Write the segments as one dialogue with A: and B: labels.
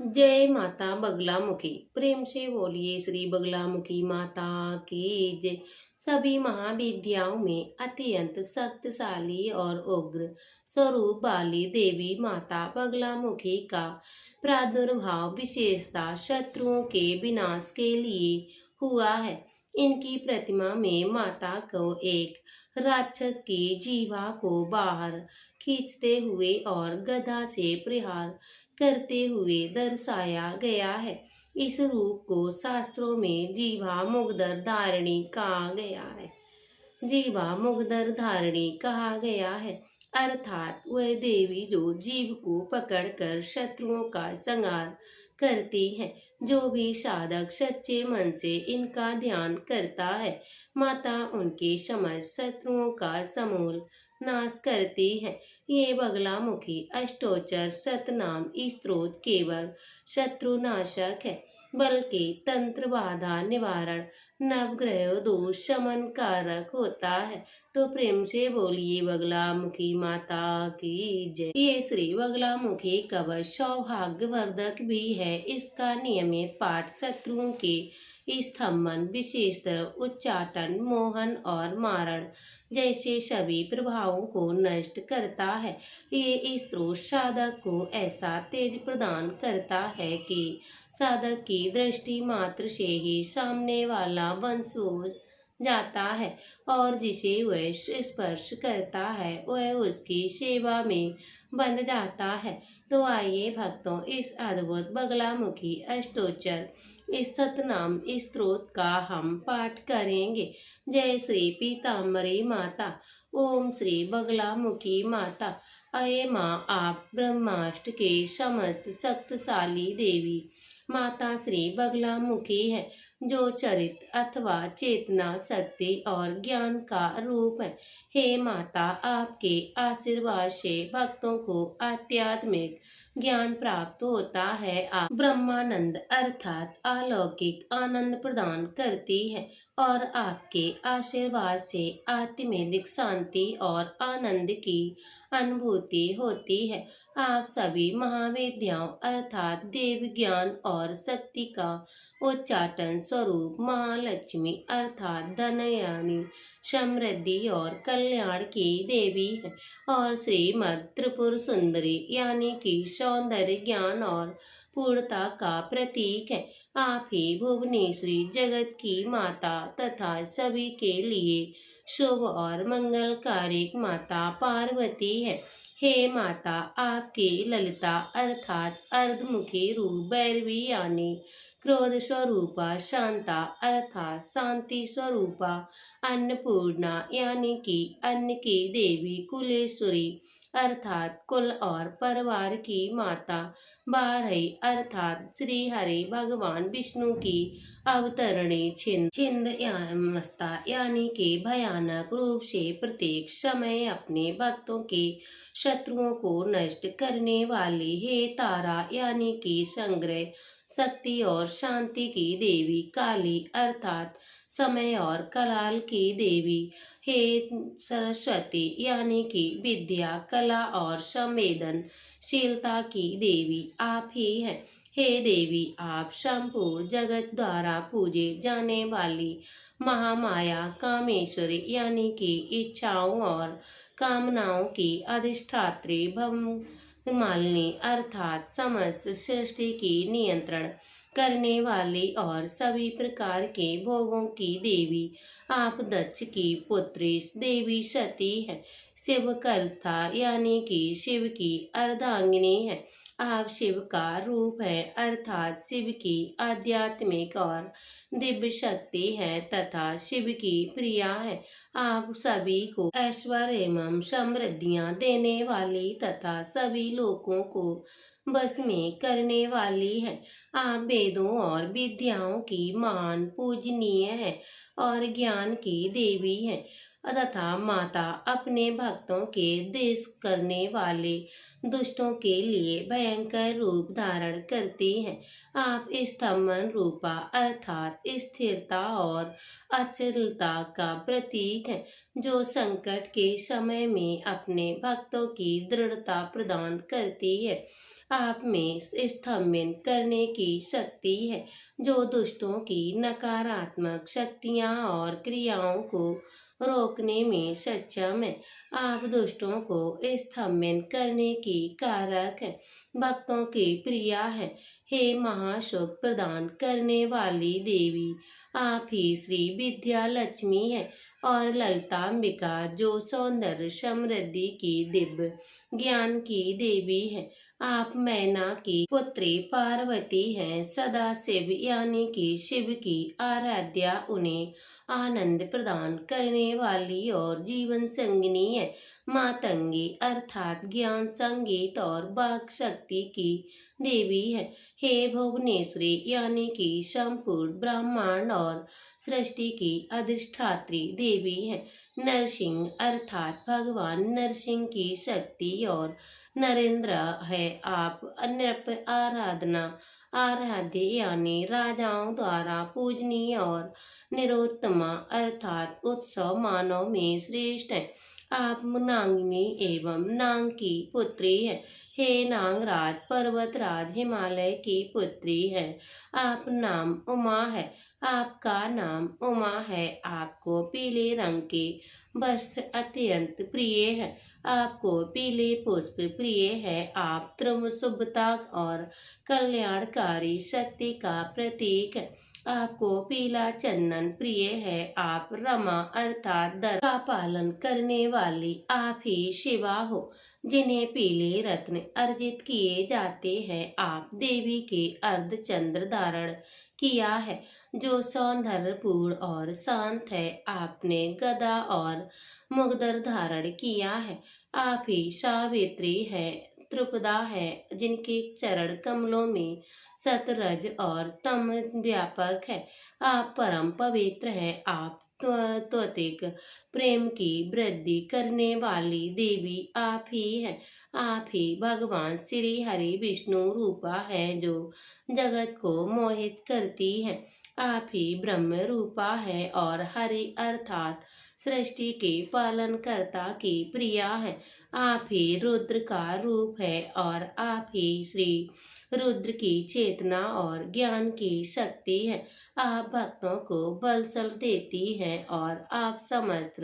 A: जय माता बगलामुखी। प्रेम से बोलिए श्री बगलामुखी माता की जय। सभी महाविद्याओं में अत्यंत शक्तिशाली और उग्र स्वरूप वाली देवी माता बगलामुखी का प्रादुर्भाव विशेषता शत्रुओं के विनाश के लिए हुआ है। इनकी प्रतिमा में माता को एक राक्षस की जीवा को बाहर खींचते हुए और गदा से प्रहार करते हुए दर्शाया गया है। इस रूप को शास्त्रों में जीवा मुगदर धारिणी कहा गया है। जीवा मुगदर धारिणी कहा गया है, अर्थात वह देवी जो जीव को पकड़कर शत्रुओं का संहार करती है। जो भी साधक सच्चे मन से इनका ध्यान करता है, माता उनके समस्त शत्रुओं का समूल नाश करती है। ये बगलामुखी अष्टोच्चर सतनाम स्तोत्र केवल शत्रुनाशक है, बल्कि तंत्र बाधा निवारण नवग्रह दोष शमन कारक होता है। तो प्रेम से बोलिए बगलामुखी माता की जय। ये श्री बगलामुखी कवच सौभाग्यवर्धक भी है। इसका नियमित पाठ शत्रुओं के स्तंभन, विशेषतः उच्चाटन, मोहन और मारण जैसे सभी प्रभावों को नष्ट करता है। ये स्त्रोत साधक को ऐसा तेज प्रदान करता है कि साधक की दृष्टि मात्र से ही सामने वाला वंश हो जाता है, और जिसे वह स्पर्श करता है वह उसकी सेवा में बंध जाता है। तो आइए भक्तों, इस अद्भुत बगलामुखी अष्टोच्चर इस सतनाम स्तोत्र का हम पाठ करेंगे। जय श्री पीताम्बरी माता। ओम श्री बगलामुखी माता। अये माँ, आप ब्रह्माष्ट के समस्त शक्तिशाली देवी माता श्री बगलामुखी है, जो चरित अथवा चेतना, शक्ति और ज्ञान का रूप है। हे माता, आपके आशीर्वाद से भक्तों को आध्यात्मिक ज्ञान प्राप्त होता है। आप ब्रह्मानंद अर्थात अलौकिक आनंद प्रदान करती है, और आपके आशीर्वाद से आत्मिक शांति और आनंद की अनुभूति होती है। आप सभी महाविद्याओं अर्थात देव ज्ञान और शक्ति का उच्चाटन स्वरूप महालक्ष्मी अर्थात धनयानी, समृद्धि और कल्याण की देवी है, और श्रीमद त्रिपुर सुंदरी यानी कि सौंदर्य, ज्ञान और पूर्णता का प्रतीक है। आप ही भुवनेश्वरी, जगत की माता तथा सभी के लिए शुभ और मंगलकारी माता पार्वती है। हे माता, आपके ललिता अर्थात अर्धमुखी रूप भैरवी यानी क्रोध स्वरूपा, शांता अर्थात शांति स्वरूपा, अन्नपूर्णा यानी कि अन्न की देवी, कुलेश्वरी अर्थात कुल और परिवार की माता, बारही अर्थात श्री हरि भगवान विष्णु की अवतरणी, छिंदमस्ता यानी कि भयानक रूप से प्रत्येक समय अपने भक्तों के शत्रुओं को नष्ट करने वाली, हे तारा यानी कि संग्रह, शक्ति और शांति की देवी, काली अर्थात समय और कलाल की देवी, हे सरस्वती यानी कि विद्या, कला और संवेदनशीलता की देवी, आप ही हैं। हे देवी, आप संपूर्ण जगत द्वारा पूजे जाने वाली महामाया, कामेश्वरी यानी कि इच्छाओं और कामनाओं की अधिष्ठात्री, मालिनी अर्थात समस्त सृष्टि की नियंत्रण करने वाली और सभी प्रकार के भोगों की देवी, आप दक्ष की पुत्री देवी सती है। शिव कलथा यानी कि शिव की अर्धांगिनी है। आप शिव का रूप है अर्थात शिव की आध्यात्मिक और दिव्य शक्ति है तथा शिव की प्रिया है। आप सभी को ऐश्वर्य एवं समृद्धियां देने वाली तथा सभी लोगों को बस में करने वाली है। आप वेदों और विद्याओं की महान पूजनीय है और ज्ञान की देवी है, तथा माता अपने भक्तों के देश करने वाले दुष्टों के लिए भयंकर रूप धारण करती हैं। आप स्तंभन रूपा अर्थात स्थिरता और अचलता का प्रतीक है, जो संकट के समय में अपने भक्तों की दृढ़ता प्रदान करती है। आप में स्तंभन करने की शक्ति है, जो दुष्टों की नकारात्मक शक्तियां और क्रियाओं को रोकने में सक्षम है। आप दुष्टों को स्तंभन करने की कारक है, भक्तों की प्रिया है। हे महाशुभ प्रदान करने वाली देवी, आप ही श्री विद्या लक्ष्मी है और ललितांबिका, जो सौंदर्य समृद्धि की दिव्य ज्ञान की देवी है। आप मैना की पुत्री पार्वती हैं, सदा शिव यानी कि शिव की आराध्या, उन्हें आनंद प्रदान करने वाली और जीवन संगिनी है। मातंगी अर्थात ज्ञान, संगीत और वाक शक्ति की देवी है। हे भुवनेश्वरी यानी कि संपूर्ण ब्रह्मांड और सृष्टि की अधिष्ठात्री देवी है। नरसिंह अर्थात भगवान नरसिंह की शक्ति और नरेंद्र है। आप नृप आराधना आराध्य यानी राजाओं द्वारा पूजनीय और निरोत्तमा अर्थात उत्सव मानव में श्रेष्ठ है। आप नांगिनी एवं नांग की पुत्री है। हे नांगराज पर्वतराज हिमालय की पुत्री है। आप नाम उमा है। आपका नाम उमा है। आपको पीले रंग के वस्त्र अत्यंत प्रिय है। आपको पीले पुष्प प्रिय है। आप त्रम शुभता और कल्याणकारी शक्ति का प्रतीक है। आपको पीला चंदन प्रिय है। आप रमा अर्थात दर का पालन करने वाली आप ही शिवा हो, जिन्हें पीले रत्न अर्जित किए जाते हैं। आप देवी के अर्धचंद्र धारण किया है, जो सौंदर्यपूर्ण और शांत है। आपने गदा और मुगदर धारण किया है। आप ही सावित्री है, त्रिपुदा है, जिनके चरण कमलों में सतरज और तम व्यापक है। आप परम पवित्र हैं। आप त्वतिक प्रेम की वृद्धि करने वाली देवी आप ही हैं। आप ही भगवान श्री हरि विष्णु रूपा है, जो जगत को मोहित करती है। आप ही ब्रह्म रूपा है और हरि अर्थात सृष्टि के पालनकर्ता की प्रिया है। आप ही रुद्र का रूप है और आप ही श्री रुद्र की चेतना और ज्ञान की शक्ति है। आप भक्तों को बलसल देती हैं और आप समस्त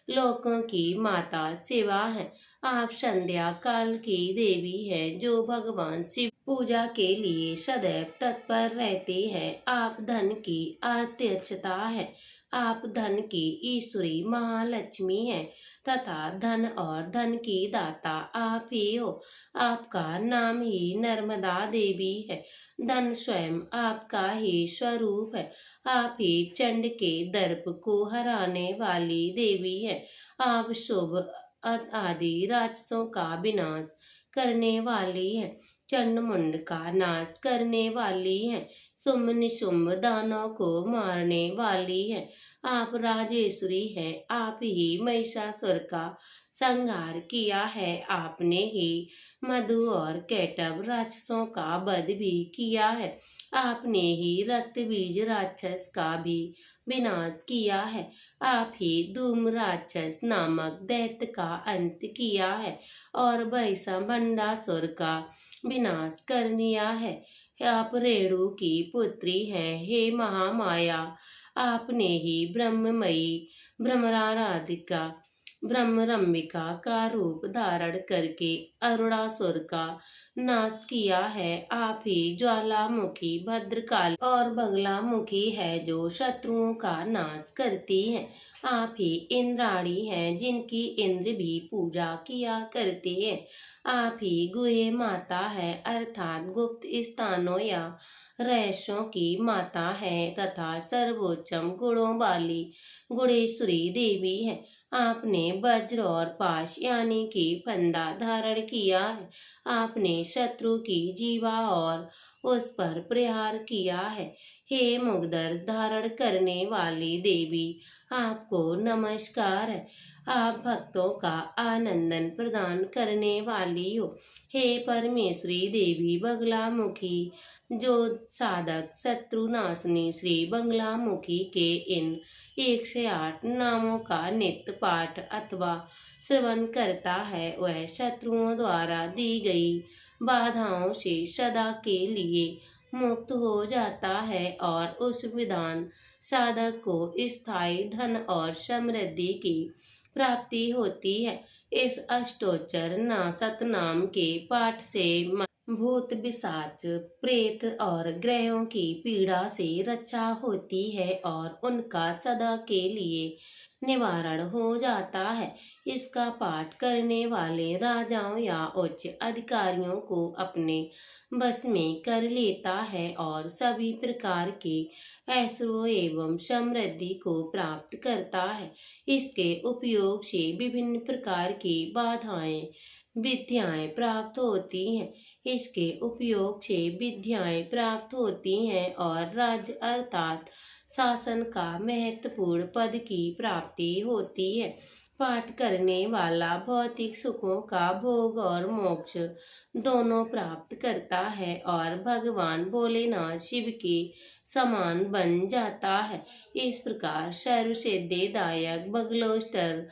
A: लोकों की माता शिवा है। आप संध्या काल की देवी है, जो भगवान शिव पूजा के लिए सदैव तत्पर रहती है। आप धन की अध्यक्षता है। आप धन की ईश्वरी महालक्ष्मी है तथा धन और धन की दाता आप ही हो। आपका नाम ही नर्मदा देवी है। धन स्वयं आपका ही स्वरूप है। आप ही चंड के दर्प को हराने वाली देवी है। आप शुभ आदि राक्षसों का विनाश करने वाली है। चंडमुंड का नाश करने वाली है। शुंभ निशुंभ दानव को मारने वाली है। आप राजेश्वरी हैं। आप ही महिषासुर का संहार किया है। आपने ही मधु और कैटभ राक्षसों का वध भी किया है। आपने ही रक्त बीज राक्षस का भी विनाश किया है। आप ही धूम राक्षस नामक दैत्य का अंत किया है और भैसा का विनाश कर दिया है। आप रेणु की पुत्री हैं। हे महामाया, आपने ही ब्रह्ममयी ब्रह्मराधिका ब्रह्मरम्बिका का रूप धारण करके अरुणासुर का नाश किया है। आप ही ज्वालामुखी भद्रकाली और बगलामुखी है, जो शत्रुओं का नाश करती है। आप ही इंद्राणी हैं, जिनकी इंद्र भी पूजा किया करते हैं। आप ही गुहे माता है अर्थात गुप्त स्थानों या रहस्यों की माता है तथा सर्वोच्चम गुणों वाली गुणेश्वरी देवी है। आपने वज्र और पाश यानी कि फंदा धारण किया है। आपने शत्रु की जीवा और उस पर प्रहार किया है। हे मुगदर धारण करने वाली देवी, आपको नमस्कार है। आप भक्तों का आनंदन प्रदान करने वाली हो। हे परमेश्वरी देवी बगलामुखी, जो साधक शत्रुनाशिनी श्री बगलामुखी के इन 108 नामों का नित्य पाठ अथवा श्रवण करता है, वह शत्रुओं द्वारा दी गई बाधाओं से सदा के लिए मुक्त हो जाता है और उस विधान साधक को स्थायी धन और समृद्धि की प्राप्ति होती है। इस अष्टोच्चर ना सतनाम के पाठ से भूत पिशाच प्रेत और ग्रहों की पीड़ा से रक्षा होती है और उनका सदा के लिए निवारण हो जाता है। इसका पाठ करने वाले राजाओं या उच्च अधिकारियों को अपने बस में कर लेता है और सभी प्रकार के ऐश्वर्य एवं समृद्धि को प्राप्त करता है। इसके उपयोग से विभिन्न प्रकार की बाधाएं विद्याएं प्राप्त होती हैं। इसके उपयोग से विद्याएं प्राप्त होती हैं और राज्य अर्थात शासन का महत्वपूर्ण पद की प्राप्ति होती है। पाठ करने वाला भौतिक सुखों का भोग और मोक्ष दोनों प्राप्त करता है और भगवान भोलेनाथ शिव के समान बन जाता है। इस प्रकार सर्वसिद्धिदायक बगलोष्टर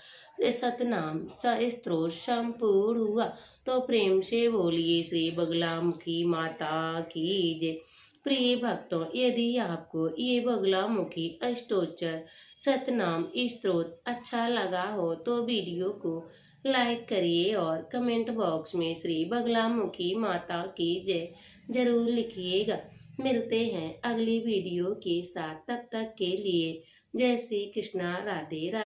A: सतनाम स्तोत्र संपूर्ण हुआ। तो प्रेम से बोलिए श्री बगलामुखी माता की जय। प्रिय भक्तों, यदि आपको ये बगलामुखी अष्टोच्चर सतनाम स्तोत्र अच्छा लगा हो तो वीडियो को लाइक करिए और कमेंट बॉक्स में श्री बगलामुखी माता की जय जरूर लिखिएगा। मिलते हैं अगली वीडियो के साथ, तब तक के लिए जय श्री कृष्णा, राधे राधे।